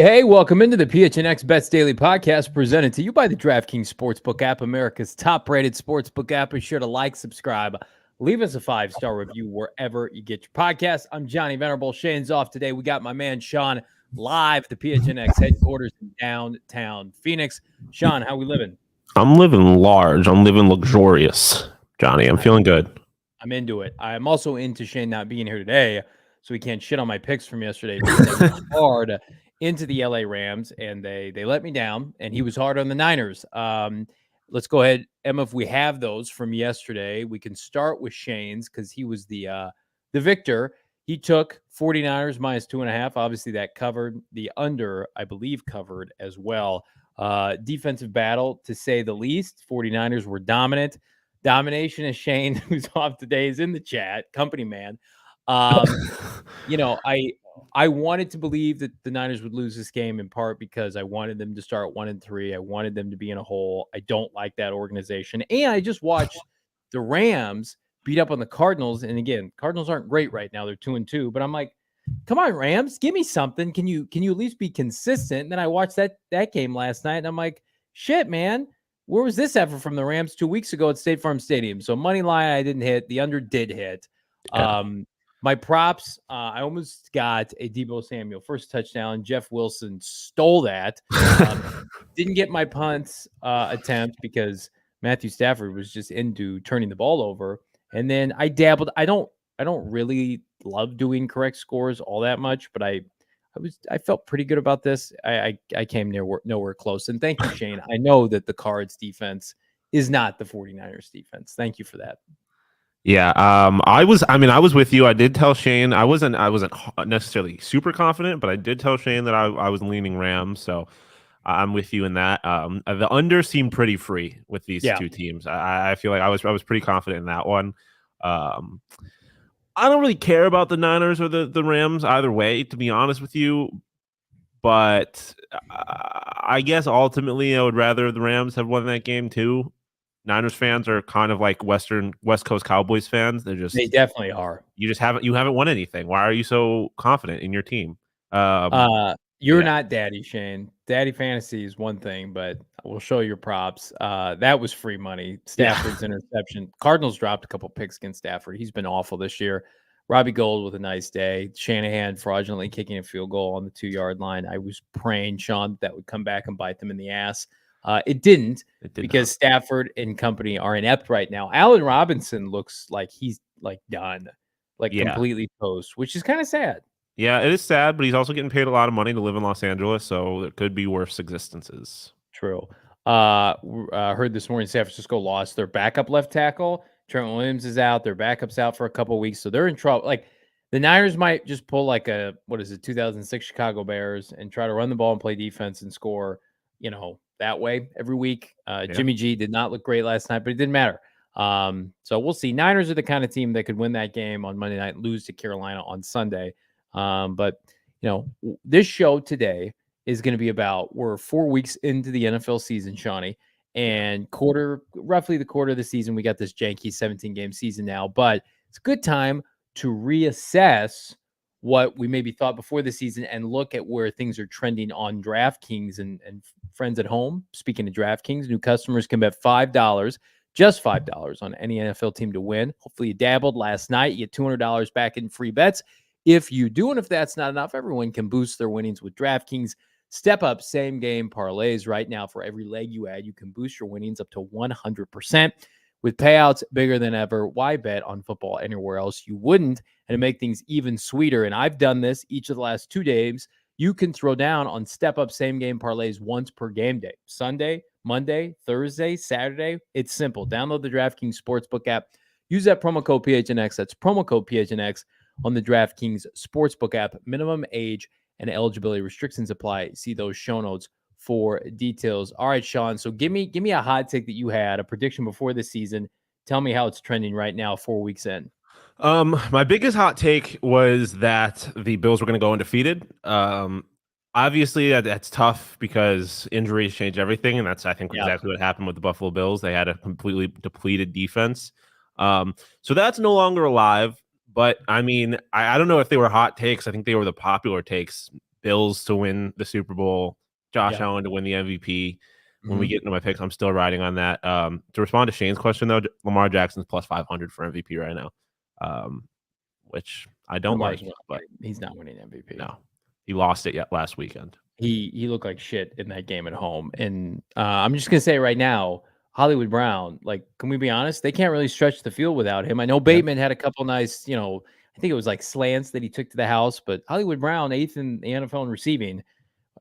Hey, welcome into the PHNX Bets Daily podcast presented to you by the DraftKings Sportsbook app, America's top-rated sportsbook app. Be sure to like, subscribe, leave us a 5-star review wherever you get your podcast. I'm Johnny Venerable. Shane's off today. We got my man Shawn live at the PHNX headquarters in downtown Phoenix. Shawn, how we living? I'm living large. I'm living luxurious, Johnny. I'm feeling good. I'm into it. I'm also into Shane not being here today, so he can't shit on my picks from yesterday because I went hard into the LA Rams and they let me down, and he was hard on the Niners. Let's go ahead, Emma. If we have those from yesterday, we can start with Shane's because he was the victor. He took 49ers minus 2.5. Obviously, that covered. The under, I believe, covered as well. Defensive battle, to say the least. 49ers were dominant. Domination is Shane, who's off today, is in the chat. Company man. I wanted to believe that the Niners would lose this game in part because I wanted them to start 1-3. I wanted them to be in a hole. I don't like that organization. And I just watched the Rams beat up on the Cardinals. And again, Cardinals aren't great right now. They're 2-2. But I'm like, come on, Rams, give me something. Can you at least be consistent? And then I watched that game last night, and I'm like, shit, man. Where was this effort from the Rams 2 weeks ago at State Farm Stadium? So money line I didn't hit. The under did hit. My props, I almost got a Deebo Samuel first touchdown. Jeff Wilson stole that. Didn't get my punts attempt because Matthew Stafford was just into turning the ball over. And then I dabbled. I don't really love doing correct scores all that much, but I felt pretty good about this. I came nowhere close. And thank you, Shane. I know that the Cards defense is not the 49ers defense. Thank you for that. Yeah, I was with you. I did tell Shane I wasn't necessarily super confident, but I did tell Shane that I was leaning Rams. So I'm with you in that. The under seemed pretty free with these two teams. I feel like I was pretty confident in that one. I don't really care about the Niners or the Rams either way, to be honest with you. But I guess ultimately I would rather the Rams have won that game too. Niners fans are kind of like West Coast Cowboys fans. They definitely are. You haven't won anything. Why are you so confident in your team? You're not Daddy, Shane. Daddy fantasy is one thing, but we'll show your props. That was free money. Stafford's interception. Cardinals dropped a couple picks against Stafford. He's been awful this year. Robbie Gould with a nice day. Shanahan fraudulently kicking a field goal on the 2-yard line. I was praying, Shawn, that would come back and bite them in the ass. It didn't because Stafford and company are inept right now. Allen Robinson looks like he's done, completely toast, which is kind of sad. Yeah, it is sad, but he's also getting paid a lot of money to live in Los Angeles, so there could be worse existences. True. Heard this morning San Francisco lost their backup left tackle. Trent Williams is out. Their backup's out for a couple of weeks, so they're in trouble. Like the Niners might just pull like 2006 Chicago Bears and try to run the ball and play defense and score, that way every week. Jimmy G did not look great last night, but it didn't matter. So we'll see. Niners are the kind of team that could win that game on Monday night, lose to Carolina on Sunday. But this show today is going to be about, we're 4 weeks into the NFL season, Shawnee, and roughly the quarter of the season. We got this janky 17-game season now, but it's a good time to reassess what we maybe thought before the season and look at where things are trending on DraftKings and friends at home. Speaking of DraftKings, new customers can bet $5, just $5 on any NFL team to win. Hopefully you dabbled last night. You get $200 back in free bets. If you do, and if that's not enough, everyone can boost their winnings with DraftKings. Step up same game parlays right now. For every leg you add, you can boost your winnings up to 100%. With payouts bigger than ever, why bet on football anywhere else you wouldn't? And to make things even sweeter, and I've done this each of the last 2 days, you can throw down on step up same game parlays once per game day. Sunday, Monday, Thursday, Saturday. It's simple. Download the DraftKings Sportsbook app. Use that promo code PHNX. That's promo code PHNX on the DraftKings Sportsbook app. Minimum age and eligibility restrictions apply. See those show notes for details. All right, Shawn. So give me a hot take that you had, a prediction before the season. Tell me how it's trending right now, 4 weeks in. My biggest hot take was that the Bills were going to go undefeated. Obviously, that's tough because injuries change everything, and that's, I think, exactly what happened with the Buffalo Bills. They had a completely depleted defense. So that's no longer alive. But, I mean, I don't know if they were hot takes. I think they were the popular takes Bills to win the Super Bowl, Josh Yeah. Allen to win the MVP. When we Mhm. get into my picks, I'm still riding on that. To respond to Shane's question, though, Lamar Jackson's plus 500 for MVP right now, which I don't Lamar's like, not but he's not winning MVP. no, he lost it yet last weekend. He looked like shit in that game at home, and I'm just gonna say right now, Hollywood Brown, like, can we be honest? They can't really stretch the field without him. I know Yeah. Bateman had a couple nice, I think it was like slants that he took to the house, but Hollywood Brown, 8th in the NFL in receiving,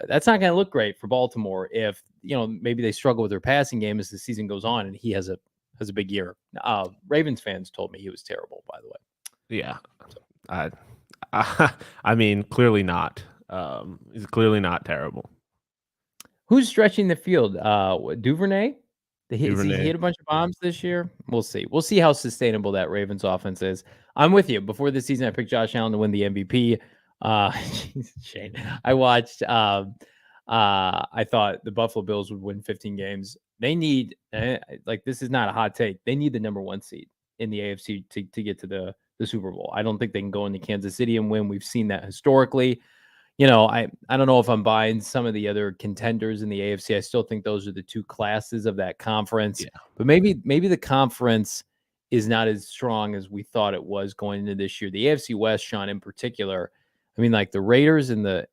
that's not gonna look great for Baltimore if, maybe they struggle with their passing game as the season goes on, and he has a big year. Ravens fans told me he was terrible, by the way. Yeah. I, I mean, clearly not. He's clearly not terrible. Who's stretching the field? Duvernay? Has he Duvernay. hit a bunch of bombs this year? We'll see. We'll see how sustainable that Ravens offense is. I'm with you. Before the season, I picked Josh Allen to win the MVP. Shane. I watched. I thought the Buffalo Bills would win 15 games. They need, this is not a hot take. They need the number 1 seed in the AFC to get to the Super Bowl. I don't think they can go into Kansas City and win. We've seen that historically. I don't know if I'm buying some of the other contenders in the AFC. I still think those are the 2 classes of that conference. Yeah. But maybe the conference is not as strong as we thought it was going into this year. The AFC West, Sean, in particular. I mean, like the Raiders and the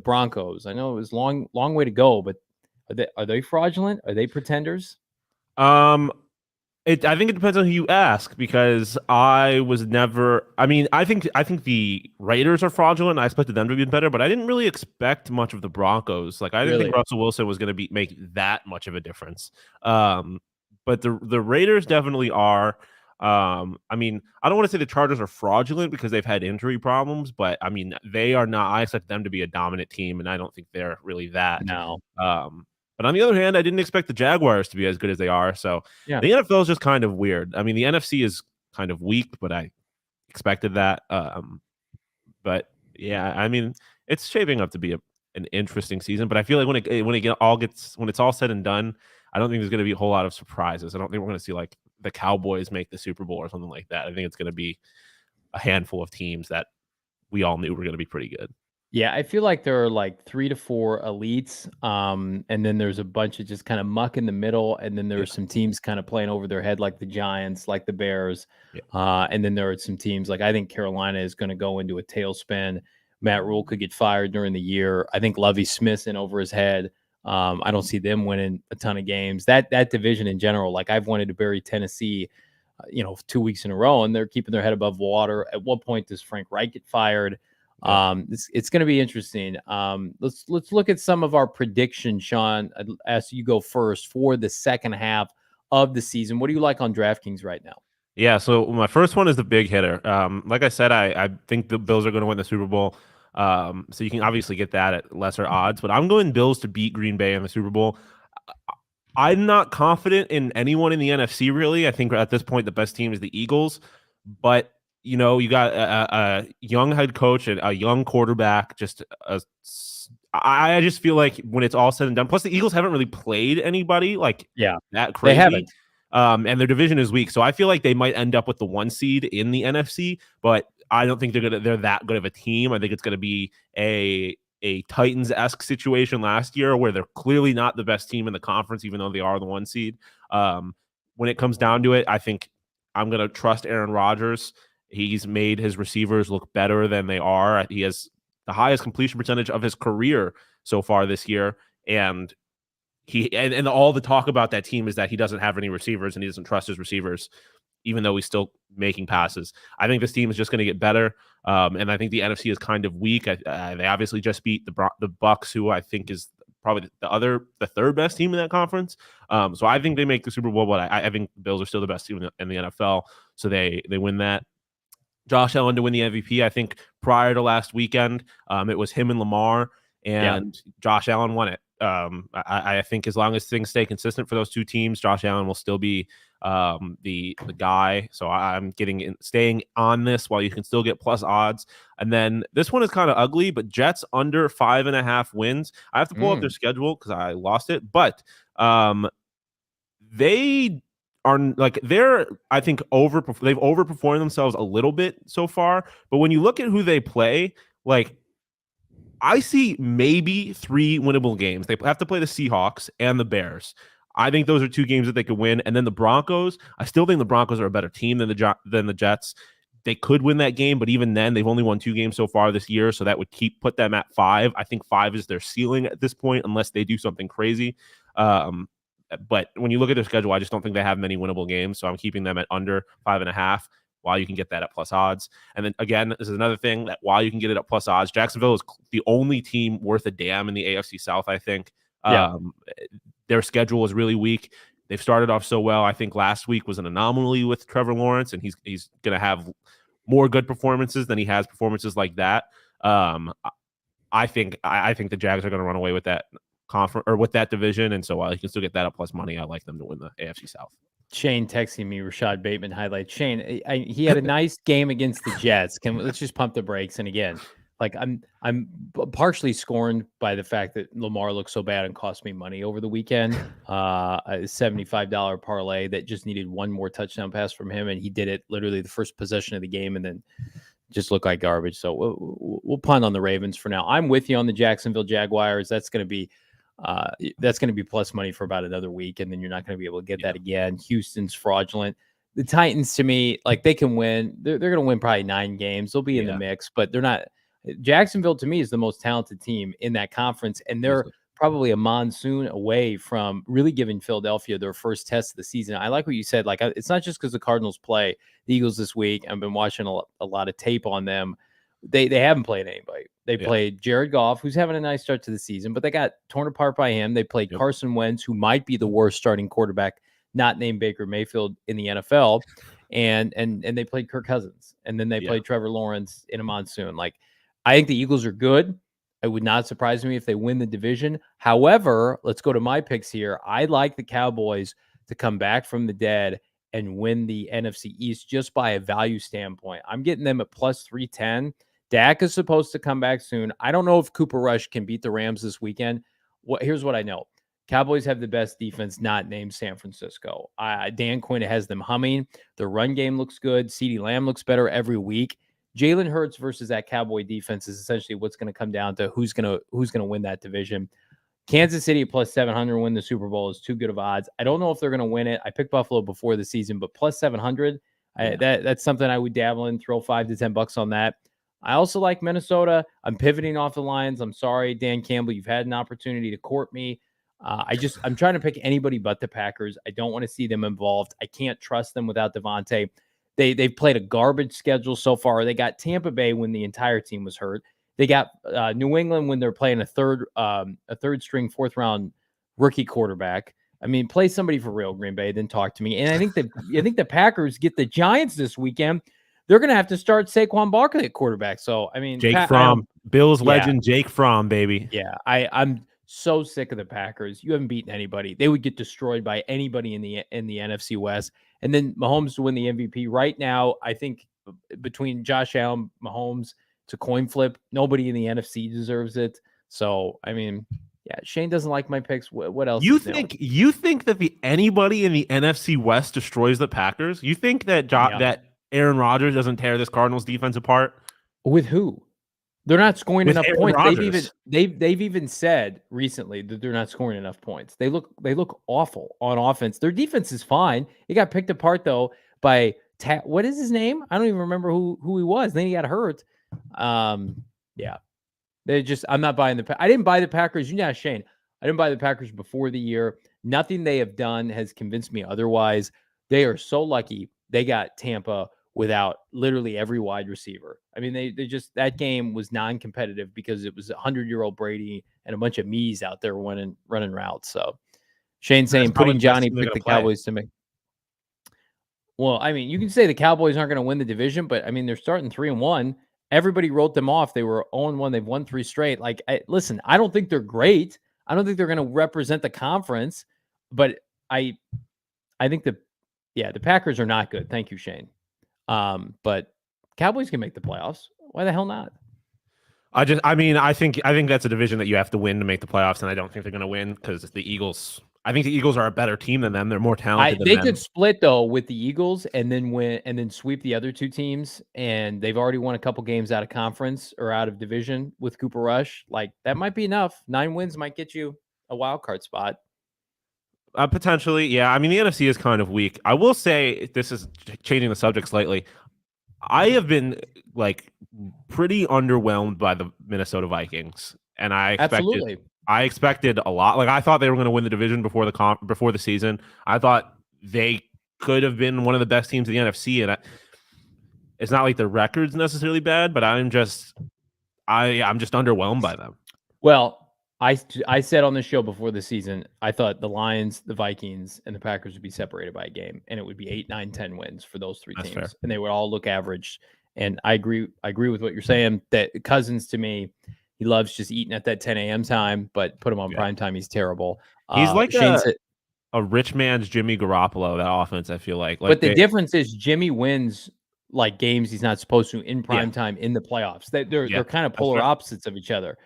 Broncos. I know it was long way to go, but are they fraudulent? Are they pretenders? Um, I think it depends on who you ask because I was never. I mean, I think the Raiders are fraudulent. I expected them to be better, but I didn't really expect much of the Broncos. Like I didn't think Really? Russell Wilson was going to make that much of a difference. But the Raiders definitely are. I mean, I don't want to say the Chargers are fraudulent because they've had injury problems, but I mean, they are not. I expect them to be a dominant team, and I don't think they're really that. No. But on the other hand, I didn't expect the Jaguars to be as good as they are. So Yeah. the NFL is just kind of weird. I mean, the NFC is kind of weak, but I expected that. But yeah, I mean, it's shaping up to be an interesting season. But I feel like when it's all said and done, I don't think there's going to be a whole lot of surprises. I don't think we're going to see like the Cowboys make the Super Bowl or something like that. I think it's going to be a handful of teams that we all knew were going to be pretty good. Yeah, I feel like there are like 3 to 4 elites, and then there's a bunch of just kind of muck in the middle, and then there are Yeah. some teams kind of playing over their head, like the Giants, like the Bears, Yeah. and then there are some teams like I think Carolina is going to go into a tailspin. Matt Rule could get fired during the year. I think Lovie Smith's in over his head. I don't see them winning a ton of games. That division in general, like I've wanted to bury Tennessee, 2 weeks in a row, and they're keeping their head above water. At what point does Frank Reich get fired? Yeah. It's going to be interesting. Let's look at some of our predictions, Sean. I'd ask you go first for the second half of the season. What do you like on DraftKings right now? Yeah, so my first one is the big hitter. Like I said, I think the Bills are going to win the Super Bowl. So you can obviously get that at lesser odds, but I'm going Bills to beat Green Bay in the Super Bowl. I'm not confident in anyone in the NFC, really. I think at this point, the best team is the Eagles. But, you got a young head coach and a young quarterback. I just feel like when it's all said and done, plus the Eagles haven't really played anybody like that crazy. They haven't. And their division is weak. So I feel like they might end up with the 1 seed in the NFC, but I don't think they're that good of a team. I think it's going to be a Titans-esque situation last year where they're clearly not the best team in the conference, even though they are the 1 seed. When it comes down to it, I think I'm going to trust Aaron Rodgers. He's made his receivers look better than they are. He has the highest completion percentage of his career so far this year. And and all the talk about that team is that he doesn't have any receivers and he doesn't trust his receivers, even though he's still making passes. I think this team is just going to get better. And I think the NFC is kind of weak. They obviously just beat the Bucks, who I think is probably the third best team in that conference. So I think they make the Super Bowl, but I think the Bills are still the best team in the NFL. So they win that. Josh Allen to win the MVP. I think prior to last weekend, it was him and Lamar, and Josh Allen won it. I think as long as things stay consistent for those two teams, Josh Allen will still be the guy. So I'm staying on this while you can still get plus odds. And then this one is kind of ugly, but Jets under 5.5 wins. I have to pull up their schedule because I lost it, but they are I think they've overperformed themselves a little bit so far. But when you look at who they play, like I see maybe 3 winnable games. They have to play the Seahawks and the Bears. I think those are 2 games that they could win. And then the Broncos, I still think the Broncos are a better team than the Jets. They could win that game, but even then, they've only won 2 games so far this year, so that would put them at 5. I think 5 is their ceiling at this point, unless they do something crazy. But when you look at their schedule, I just don't think they have many winnable games, so I'm keeping them at under 5.5. While you can get that at plus odds. And then again, this is another thing that while you can get it at plus odds, Jacksonville is the only team worth a damn in the AFC South, I think. Their schedule is really weak. They've started off so well. I think last week was an anomaly with Trevor Lawrence, and he's going to have more good performances than he has performances like that. I think the Jags are going to run away with that conference or with that division, and so while you can still get that at plus money, I like them to win the AFC South. Shane texting me Rashad Bateman highlight. Shane, he had a nice game against the Jets. Let's just pump the brakes. And again, like I'm partially scorned by the fact that Lamar looked so bad and cost me money over the weekend. A $75 parlay that just needed one more touchdown pass from him, and he did it literally the first possession of the game, and then just looked like garbage. So we'll punt on the Ravens for now. I'm with you on the Jacksonville Jaguars. That's going to be plus money for about another week, and then you're not going to be able to get that again. Houston's fraudulent. The Titans, to me, like they can win. They're going to win probably 9 games. They'll be in the mix, but they're not. Jacksonville, to me, is the most talented team in that conference, and they're probably a monsoon away from really giving Philadelphia their first test of the season. I like what you said. Like, it's not just because the Cardinals play the Eagles this week. I've been watching a lot of tape on them. They haven't played anybody. They played Jared Goff, who's having a nice start to the season, but they got torn apart by him. They played Carson Wentz, who might be the worst starting quarterback, not named Baker Mayfield, in the NFL. And they played Kirk Cousins. And then they played Trevor Lawrence in a monsoon. Like, I think the Eagles are good. It would not surprise me if they win the division. However, let's go to my picks here. I like the Cowboys to come back from the dead and win the NFC East just by a value standpoint. I'm getting them at plus 310. Dak is supposed to come back soon. I don't know if Cooper Rush can beat the Rams this weekend. Here's what I know. Cowboys have the best defense, not named San Francisco. Dan Quinn has them humming. The run game looks good. CeeDee Lamb looks better every week. Jalen Hurts versus that Cowboy defense is essentially what's going to come down to who's going to win that division. Kansas City plus 700 win the Super Bowl is too good of odds. I don't know if they're going to win it. I picked Buffalo before the season, but plus 700, that's something I would dabble in, throw $5 to $10 on that. I also like Minnesota. I'm pivoting off the Lions. I'm sorry, Dan Campbell. You've had an opportunity to court me. I'm trying to pick anybody but the Packers. I don't want to see them involved. I can't trust them without Devontae. They've played a garbage schedule so far. They got Tampa Bay when the entire team was hurt. They got New England when they're playing a third string, 4th round rookie quarterback. I mean, play somebody for real, Green Bay, then talk to me. And I think the Packers get the Giants this weekend. They're going to have to start Saquon Barkley at quarterback. So, I mean, Jake Fromm, Bills legend, Jake Fromm, baby. Yeah, I'm so sick of the Packers. You haven't beaten anybody. They would get destroyed by anybody in the NFC West. And then Mahomes to win the MVP. Right now, I think between Josh Allen, Mahomes, it's a coin flip. Nobody in the NFC deserves it. So, I mean, yeah, Shane doesn't like my picks. What else? You think that anybody in the NFC West destroys the Packers? You think that that Aaron Rodgers doesn't tear this Cardinals defense apart? With who? They're not scoring enough points. Rodgers. They've even said recently that they're not scoring enough points. They look awful on offense. Their defense is fine. It got picked apart though by what is his name? I don't even remember who he was. Then he got hurt. Yeah. I'm not buying I didn't buy the Packers. You know, Shane, I didn't buy the Packers before the year. Nothing they have done has convinced me otherwise. They are so lucky they got Tampa without literally every wide receiver. I mean, they just, that game was non-competitive because it was 100-year-old Brady and a bunch of me's out there running routes. So Shane saying putting Johnny pick the Cowboys to make. Well, I mean, you can say the Cowboys aren't going to win the division, but I mean, they're starting 3-1. Everybody wrote them off. They were 0-1. They've won 3 straight. Like, listen, I don't think they're great. I don't think they're going to represent the conference, but I think the Packers are not good. Thank you, Shane. But Cowboys can make the playoffs. Why the hell not? I think that's a division that you have to win to make the playoffs, and I don't think they're going to win because the Eagles I think the Eagles are a better team than them. They're more talented than They them. could split though with the Eagles and then win and then sweep the other two teams. And they've already won a couple games out of conference or out of division with Cooper Rush. Like that might be enough. 9 wins might get you a wild card spot. Potentially, yeah. I mean, the NFC is kind of weak. I will say, this is changing the subject slightly. I have been like pretty underwhelmed by the Minnesota Vikings, and Absolutely. I expected a lot. Like I thought they were going to win the division before the season. I thought they could have been one of the best teams in the NFC, and it's not like the record's necessarily bad, but I'm just underwhelmed by them. Well, I said on the show before the season, I thought the Lions, the Vikings, and the Packers would be separated by a game, and it would be 8, 9, 10 wins for those three That's teams, fair. and they would all look average. And I agree with what you're saying. That Cousins, to me, he loves just eating at that 10 a.m. time, but put him on prime time, he's terrible. He's like Shane said, a rich man's Jimmy Garoppolo. That offense, I feel like. but the difference is Jimmy wins like games he's not supposed to in prime time in the playoffs. They're kind of polar opposites of each other.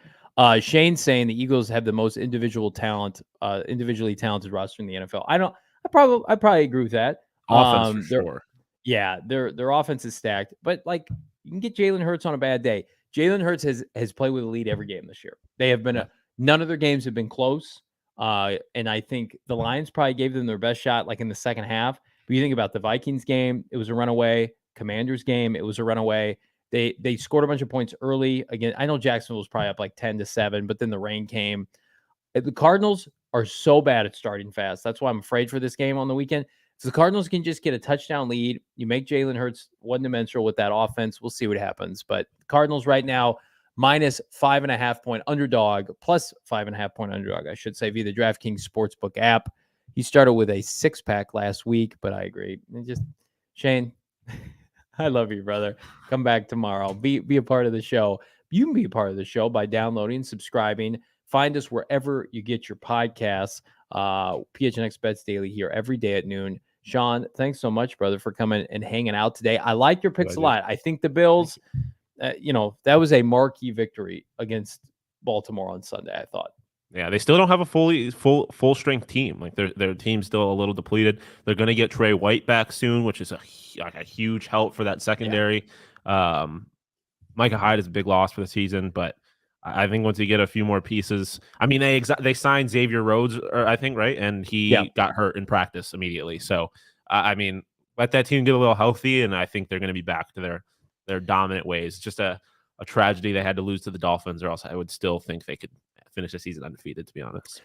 Shane's saying the Eagles have the most individually talented roster in the NFL. I probably agree with that. Offense for sure. Yeah, their offense is stacked, but like you can get Jalen Hurts on a bad day. Jalen Hurts has played with a lead every game this year. They have been none of their games have been close. And I think the Lions probably gave them their best shot like in the second half. But you think about the Vikings game, it was a runaway. Commanders game, it was a runaway. They scored a bunch of points early. Again, I know Jacksonville was probably up like 10-7, but then the rain came. The Cardinals are so bad at starting fast. That's why I'm afraid for this game on the weekend. So the Cardinals can just get a touchdown lead. You make Jalen Hurts one-dimensional with that offense. We'll see what happens. But Cardinals right now, minus 5.5 point underdog, plus 5.5 point underdog, I should say, via the DraftKings Sportsbook app. He started with a 6-pack last week, but I agree. And just Shane, I love you, brother. Come back tomorrow. Be a part of the show. You can be a part of the show by downloading, subscribing. Find us wherever you get your podcasts. PHNX Bets Daily here every day at noon. Shawn, thanks so much, brother, for coming and hanging out today. I like your picks a lot. I think the Bills, that was a marquee victory against Baltimore on Sunday, I thought. Yeah, they still don't have a full strength team. Like their team's still a little depleted. They're going to get Trey White back soon, which is a huge help for that secondary. Yeah. Micah Hyde is a big loss for the season, but I think once you get a few more pieces, I mean they signed Xavier Rhodes, I think, right, and he got hurt in practice immediately. So I mean, let that team get a little healthy, and I think they're going to be back to their dominant ways. Just a tragedy they had to lose to the Dolphins, or else I would still think they could finish the season undefeated, to be honest.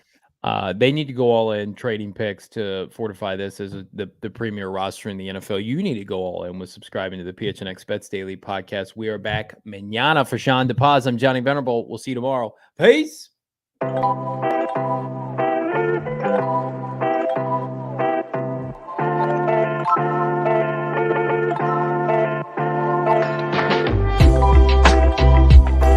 They need to go all in trading picks to fortify this as the premier roster in the NFL. You need to go all in with subscribing to the PHNX Bets Daily podcast. We are back mañana for Shawn DePaz. I'm Johnny Venerable. We'll see you tomorrow. Peace.